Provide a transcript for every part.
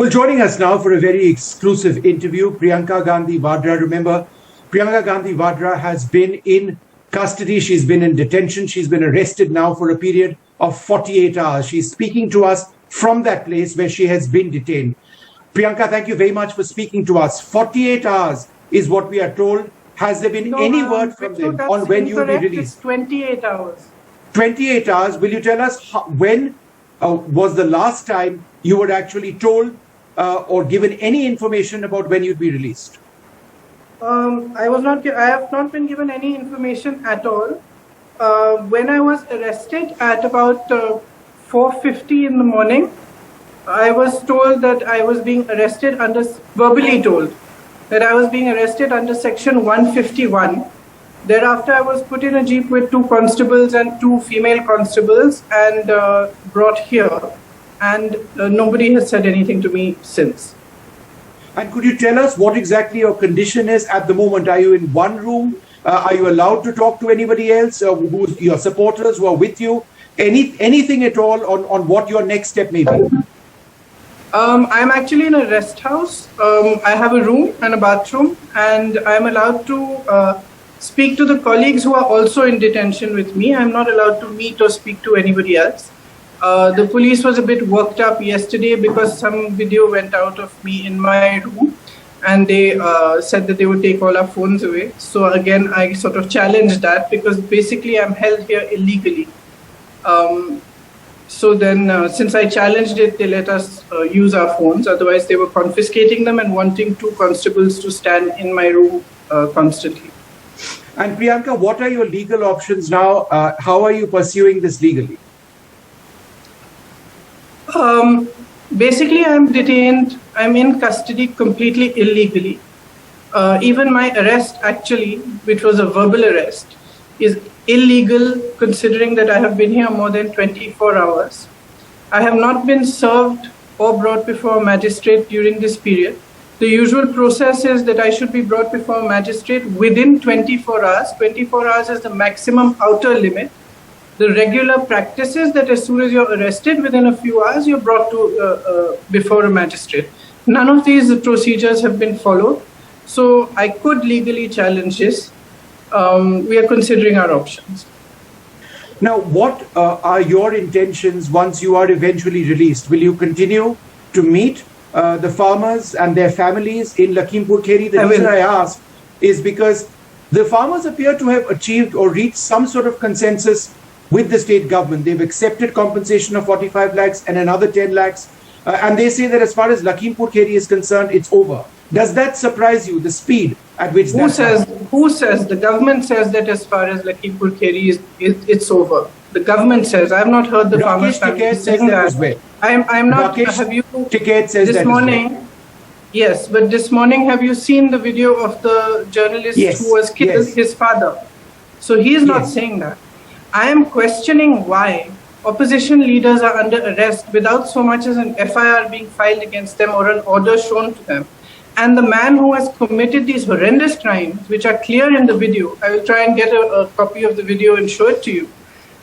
Well, joining us now for a very exclusive interview, Priyanka Gandhi Vadra. Remember, Priyanka Gandhi Vadra has been in custody. She's been in detention. She's been arrested now for a period of 48 hours. She's speaking to us from that place where she has been detained. Priyanka, thank you very much for speaking to us. 48 hours is what we are told. Has there been any word from them on when you will be released? It's 28 hours. 28 hours. Will you tell us when was the last time you were actually told or given any information about when you'd be released? I have not been given any information at all. When I was arrested at about 4:50 in the morning, I was told that I was being arrested verbally told that I was being arrested under section 151. Thereafter, I was put in a jeep with 2 constables and 2 female constables and brought here. And nobody has said anything to me since. And could you tell us what exactly your condition is at the moment? Are you in one room? Are you allowed to talk to anybody else? Your supporters who are with you? Anything at all on what your next step may be? I'm actually in a rest house. I have a room and a bathroom, and I'm allowed to speak to the colleagues who are also in detention with me. I'm not allowed to meet or speak to anybody else. The police was a bit worked up yesterday because some video went out of me in my room, and they said that they would take all our phones away. So again, I sort of challenged that because basically I'm held here illegally. So then since I challenged it, they let us use our phones. Otherwise, they were confiscating them and wanting 2 constables to stand in my room constantly. And Priyanka, what are your legal options now? How are you pursuing this legally? Basically, I'm detained. I'm in custody completely illegally. Even my arrest, actually, which was a verbal arrest, is illegal considering that I have been here more than 24 hours. I have not been served or brought before a magistrate during this period. The usual process is that I should be brought before a magistrate within 24 hours. 24 hours is the maximum outer limit. The regular practice is that as soon as you're arrested, within a few hours, you're brought to before a magistrate. None of these procedures have been followed. So I could legally challenge this. We are considering our options. Now, what are your intentions once you are eventually released? Will you continue to meet the farmers and their families in Lakhimpur Kheri? The reason I ask is because the farmers appear to have achieved or reached some sort of consensus with the state government. They've accepted compensation of 45 lakhs and another 10 lakhs. And they say that as far as Lakhimpur Kheri is concerned, it's over. Does that surprise you, the speed at which Who says? The government says that as far as Lakhimpur Kheri it's over. The government says. I have not heard the farmers saying that. I'm not. Have you? Ticket says this morning. Yes, but this morning, have you seen the video of the journalist who was killed, his father? So he is not saying that. I am questioning why opposition leaders are under arrest without so much as an FIR being filed against them or an order shown to them. And the man who has committed these horrendous crimes, which are clear in the video, I will try and get a copy of the video and show it to you.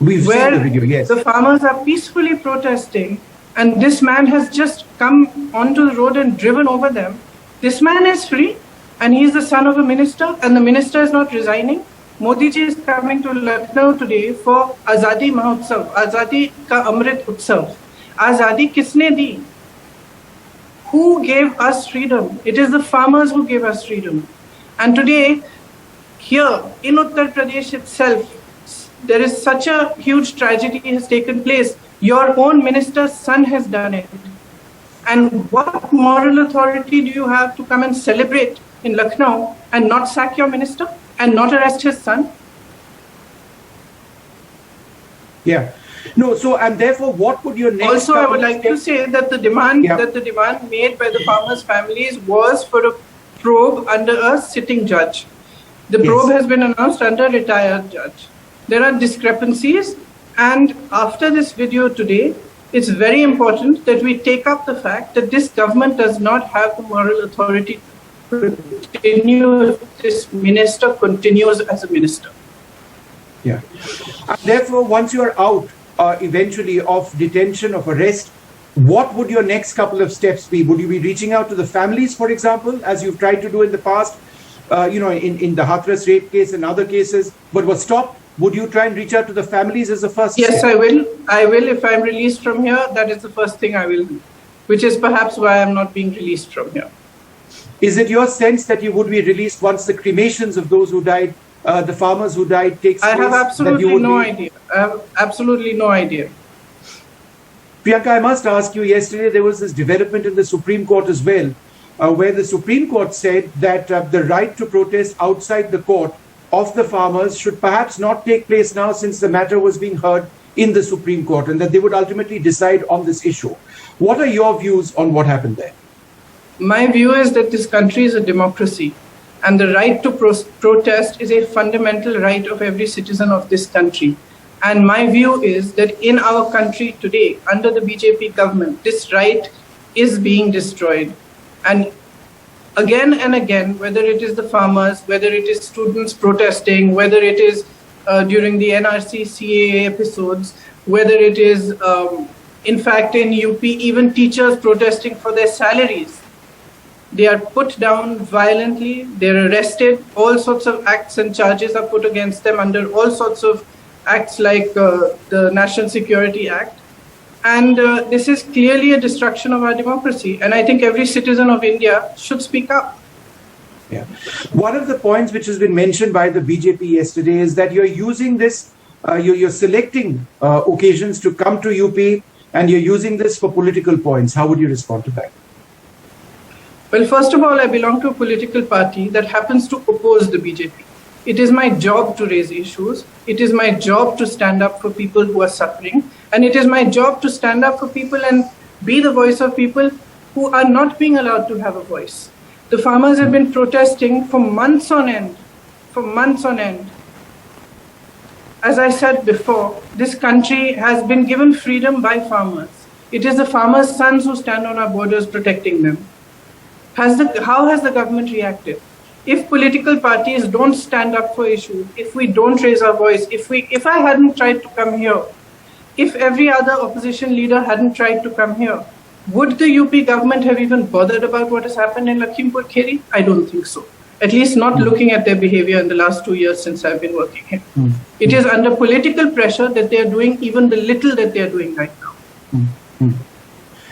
We've seen the video, yes. The farmers are peacefully protesting, and this man has just come onto the road and driven over them. This man is free, and he is the son of a minister, and the minister is not resigning. Modi ji is coming to Lucknow today for Azadi Mahotsav, Azadi ka Amrit Utsav. Azadi kisne di? Who gave us freedom? It is the farmers who gave us freedom. And today, here in Uttar Pradesh itself, there is such a huge tragedy has taken place. Your own minister's son has done it. And what moral authority do you have to come and celebrate in Lucknow and not sack your minister and not arrest his son? Yeah. No, so and therefore, what would your next? Also, I would like to say that the demand made by the farmers' families was for a probe under a sitting judge. The probe has been announced under a retired judge. There are discrepancies, and after this video today, it's very important that we take up the fact that this government does not have the moral authority to continue if this minister continues as a minister. Yeah. And therefore, once you are out eventually of detention, of arrest, what would your next couple of steps be? Would you be reaching out to the families, for example, as you've tried to do in the past, in the Hathras rape case and other cases, but was stopped? Would you try and reach out to the families as a first step? Yes, I will. I will. If I'm released from here, that is the first thing I will do, which is perhaps why I'm not being released from here. Is it your sense that you would be released once the cremations of those who died, the farmers who died, takes place? I have absolutely no idea. I have absolutely no idea. Priyanka, I must ask you, yesterday there was this development in the Supreme Court as well, where the Supreme Court said that the right to protest outside the court of the farmers should perhaps not take place now, since the matter was being heard in the Supreme Court, and that they would ultimately decide on this issue. What are your views on what happened there? My view is that this country is a democracy, and the right to protest is a fundamental right of every citizen of this country. And my view is that in our country today, under the BJP government, this right is being destroyed. And again, whether it is the farmers, whether it is students protesting, whether it is during the NRC CAA episodes, whether it is, in fact, in UP, even teachers protesting for their salaries, they are put down violently, they're arrested, all sorts of acts and charges are put against them under all sorts of acts like the National Security Act. And this is clearly a destruction of our democracy. And I think every citizen of India should speak up. Yeah. One of the points which has been mentioned by the BJP yesterday is that you're using this, you're selecting occasions to come to UP, and you're using this for political points. How would you respond to that? Well, first of all, I belong to a political party that happens to oppose the BJP. It is my job to raise issues. It is my job to stand up for people who are suffering. And it is my job to stand up for people and be the voice of people who are not being allowed to have a voice. The farmers have been protesting for months on end, As I said before, this country has been given freedom by farmers. It is the farmers' sons who stand on our borders protecting them. How has the government reacted? If political parties don't stand up for issues, if we don't raise our voice, if I hadn't tried to come here, if every other opposition leader hadn't tried to come here, would the UP government have even bothered about what has happened in Lakhimpur Kheri? I don't think so. At least not looking at their behavior in the last 2 years since I've been working here. It is under political pressure that they are doing even the little that they are doing right now.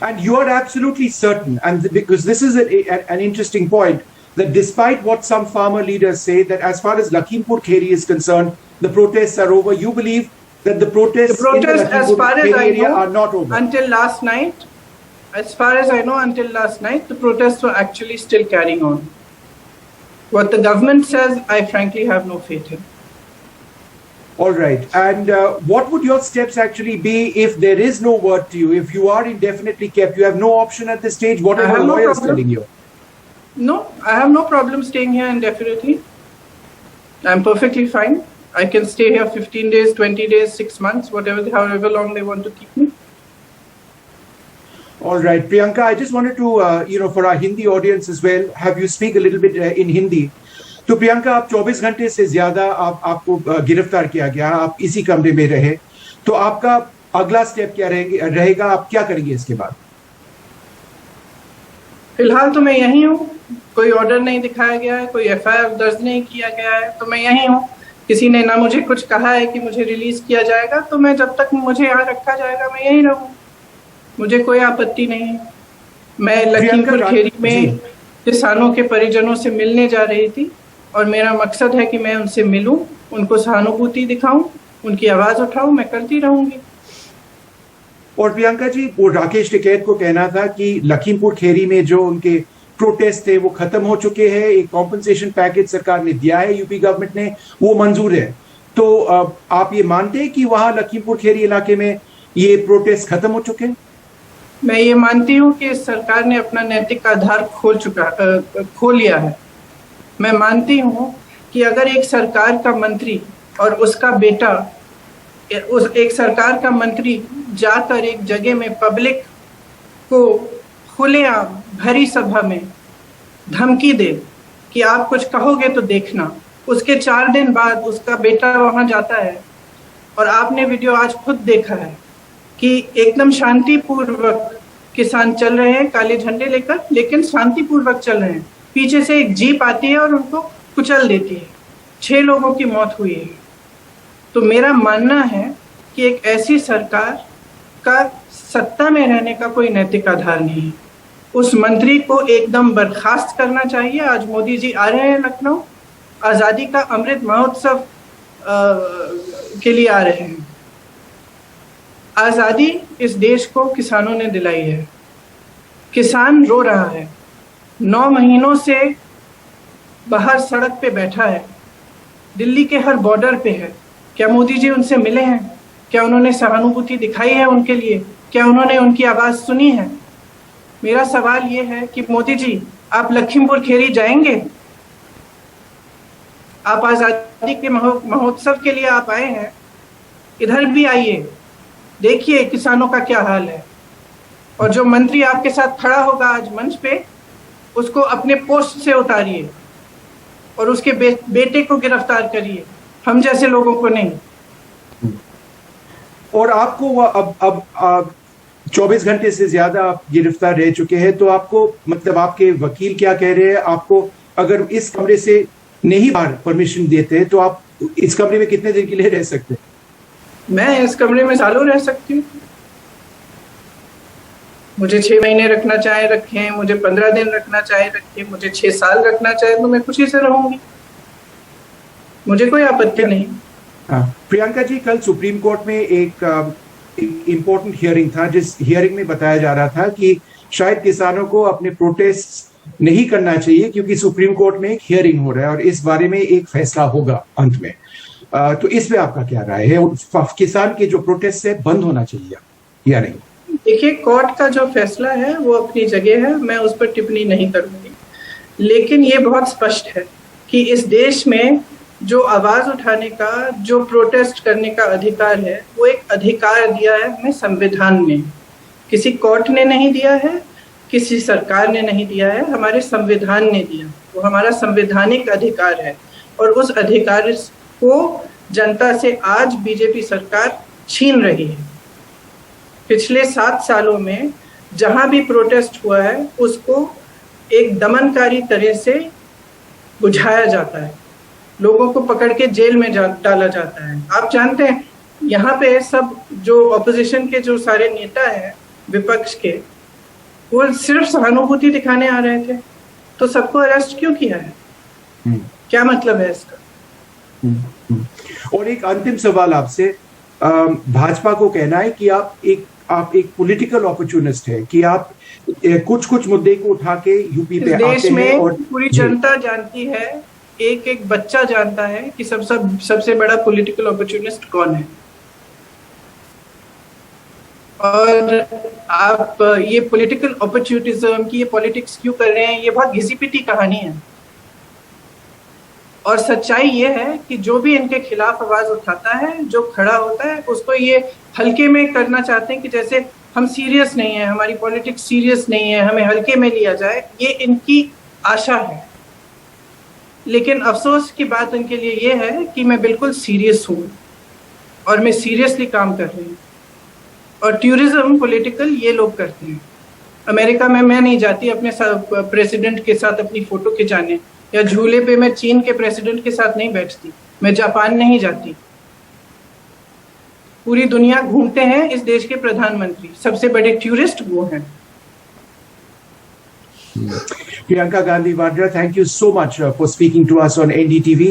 And you are absolutely certain, and because this is an interesting point, that despite what some farmer leaders say, that as far as Lakhimpur Kheri is concerned, the protests are over. You believe that the protests in the Lakhimpur Kheri area are not over? Until last night, as far as I know, until last night, the protests were actually still carrying on. What the government says, I frankly have no faith in. All right. And what would your steps actually be if there is no word to you? If you are indefinitely kept, you have no option at this stage? What are your lawyers telling you? No, I have no problem staying here indefinitely. I'm perfectly fine. I can stay here 15 days, 20 days, 6 months, however long they want to keep me. All right, Priyanka, I just wanted to, for our Hindi audience as well, have you speak a little bit in Hindi. तो प्रियंका, आप 24 घंटे से ज्यादा आपको गिरफ्तार किया गया, आप इसी कमरे में रहे, तो आपका अगला स्टेप क्या रहेगा, आप क्या करेंगे इसके बाद? फिलहाल तो मैं यहीं हूँ, कोई ऑर्डर नहीं दिखाया गया है, कोई एफआईआर दर्ज नहीं किया गया है, तो मैं यहीं हूँ. किसी ने ना मुझे कुछ कहा है कि मुझे रिलीज किया जाएगा, तो मैं जब तक मुझे यहाँ रखा जाएगा मैं यहीं रहूँ. मुझे कोई आपत्ति नहीं है. मैं लखीमपुर खेरी में किसानों के परिजनों से मिलने जा रही थी, और मेरा मकसद है कि मैं उनसे मिलूं, उनको सहानुभूति दिखाऊं, उनकी आवाज उठाऊं. मैं करती रहूंगी. और प्रियंका जी, वो राकेश टिकैत को कहना था कि लखीमपुर खेरी में जो उनके प्रोटेस्ट थे वो खत्म हो चुके हैं, एक कॉम्पनसेशन पैकेज सरकार ने दिया है, यूपी गवर्नमेंट ने, वो मंजूर है. तो आप ये मानते हैं कि वहां लखीमपुर खेरी इलाके में ये प्रोटेस्ट खत्म हो चुके हैं? मैं ये मानती हूँ कि सरकार ने अपना नैतिक आधार खो लिया है. मैं मानती हूँ कि अगर एक सरकार का मंत्री और उसका बेटा, एक सरकार का मंत्री जाकर एक जगह में पब्लिक को खुलेआम भरी सभा में धमकी दे कि आप कुछ कहोगे तो देखना, उसके 4 दिन बाद उसका बेटा वहां जाता है, और आपने वीडियो आज खुद देखा है कि एकदम शांतिपूर्वक किसान चल रहे हैं काले झंडे लेकर, लेकिन शांतिपूर्वक चल रहे हैं। पीछे से एक जीप आती है और उनको कुचल देती है। 6 लोगों की मौत हुई है। तो मेरा मानना है कि एक ऐसी सरकार का सत्ता में रहने का कोई नैतिक आधार नहीं है। उस मंत्री को एकदम बर्खास्त करना चाहिए। आज मोदी जी आ रहे हैं लखनऊ, आज़ादी का अमृत महोत्सव के लिए आ रहे हैं। आज़ादी इस देश को किसानों ने दिलाई है। किसान रो रहा है, 9 महीनों से बाहर सड़क पे बैठा है, दिल्ली के हर बॉर्डर पे है। क्या मोदी जी उनसे मिले हैं? क्या उन्होंने सहानुभूति दिखाई है उनके लिए? क्या उन्होंने उनकी आवाज़ सुनी है? मेरा सवाल ये है कि मोदी जी, आप लखीमपुर खेरी जाएंगे? आप आज़ादी के महोत्सव के लिए आप आए हैं, इधर भी आइए, देखिए किसानों का क्या हाल है। और जो मंत्री आपके साथ खड़ा होगा आज मंच पे, उसको अपने पोस्ट से उतारिए और उसके बेटे को गिरफ्तार करिए, हम जैसे लोगों को नहीं। और आपको अब 24 घंटे से ज्यादा आप गिरफ्तार रह चुके हैं, तो आपको मतलब आपके वकील क्या कह रहे हैं? आपको अगर इस कमरे से नहीं बाहर परमिशन देते हैं तो आप इस कमरे में कितने दिन के लिए रह सकते हैं? मैं इस कमरे में सालों रह सकती हूँ। मुझे 6 महीने रखना चाहे रखें, मुझे 15 दिन रखना चाहे रखें, मुझे 6 साल रखना चाहे तो मैं खुशी से रहूंगी, मुझे कोई आपत्ति नहीं। प्रियंका जी, कल सुप्रीम कोर्ट में एक इम्पोर्टेंट हियरिंग था, जिस हियरिंग में बताया जा रहा था कि शायद किसानों को अपने प्रोटेस्ट नहीं करना चाहिए क्योंकि सुप्रीम कोर्ट में एक हियरिंग हो रहा है और इस बारे में एक फैसला होगा अंत में। तो इस पे आपका क्या राय है? किसान के जो प्रोटेस्ट है बंद होना चाहिए या नहीं? देखिए, कोर्ट का जो फैसला है वो अपनी जगह है, मैं उस पर टिप्पणी नहीं करूंगी, लेकिन ये बहुत स्पष्ट है कि इस देश में जो आवाज उठाने का, जो प्रोटेस्ट करने का अधिकार है, वो एक अधिकार दिया है हमें संविधान ने। किसी कोर्ट ने नहीं दिया है, किसी सरकार ने नहीं दिया है, हमारे संविधान ने दिया। वो हमारा संवैधानिक अधिकार है और उस अधिकार को जनता से आज बीजेपी सरकार छीन रही है। पिछले 7 सालों में जहां भी प्रोटेस्ट हुआ है उसको एक दमनकारी तरह से बुझाया जाता है, लोगों को पकड़ के जेल में डाला जाता है। आप जानते हैं यहाँ पे सब जो ऑपोजिशन के जो सारे नेता हैं विपक्ष के, वो सिर्फ सहानुभूति दिखाने आ रहे थे, तो सबको अरेस्ट क्यों किया है? क्या मतलब है इसका? और एक अंतिम सवाल आपसे, भाजपा को कहना है कि आप एक पॉलिटिकल अपॉर्चुनिस्ट है कि आप कुछ मुद्दे को उठा के यूपी पे आते हैं। देश में और पूरी जनता जानती है, एक बच्चा जानता है कि सबसे बड़ा पॉलिटिकल अपॉर्चुनिस्ट कौन है। और आप ये पॉलिटिकल अपॉर्चुनिज्म की ये पॉलिटिक्स क्यों कर रहे हैं? ये बहुत घिसी पिटी कहानी है। और सच्चाई ये है कि जो भी इनके खिलाफ आवाज उठाता है, जो खड़ा होता है, उसको ये हल्के में करना चाहते हैं कि जैसे हम सीरियस नहीं है, हमारी पॉलिटिक्स सीरियस नहीं है, हमें हल्के में लिया जाए, ये इनकी आशा है। लेकिन अफसोस की बात उनके लिए ये है कि मैं बिल्कुल सीरियस हूँ और मैं सीरियसली काम कर रही हूँ। और टूरिज्म पॉलिटिकल ये लोग करते हैं। अमेरिका में मैं नहीं जाती अपने प्रेसिडेंट के साथ अपनी फोटो खिंचाने, या झूले पे मैं चीन के प्रेसिडेंट के साथ नहीं बैठती, मैं जापान नहीं जाती। पूरी दुनिया घूमते हैं इस देश के प्रधानमंत्री, सबसे बड़े टूरिस्ट वो हैं। Priyanka Gandhi Vadra, thank you so much for speaking to us on NDTV,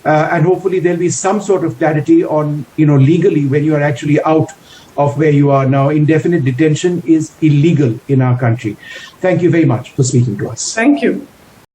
and hopefully there'll be some sort of clarity on, legally when you are actually out of where you are now. Indefinite detention is illegal in our country. Thank you very much for speaking to us. Thank you.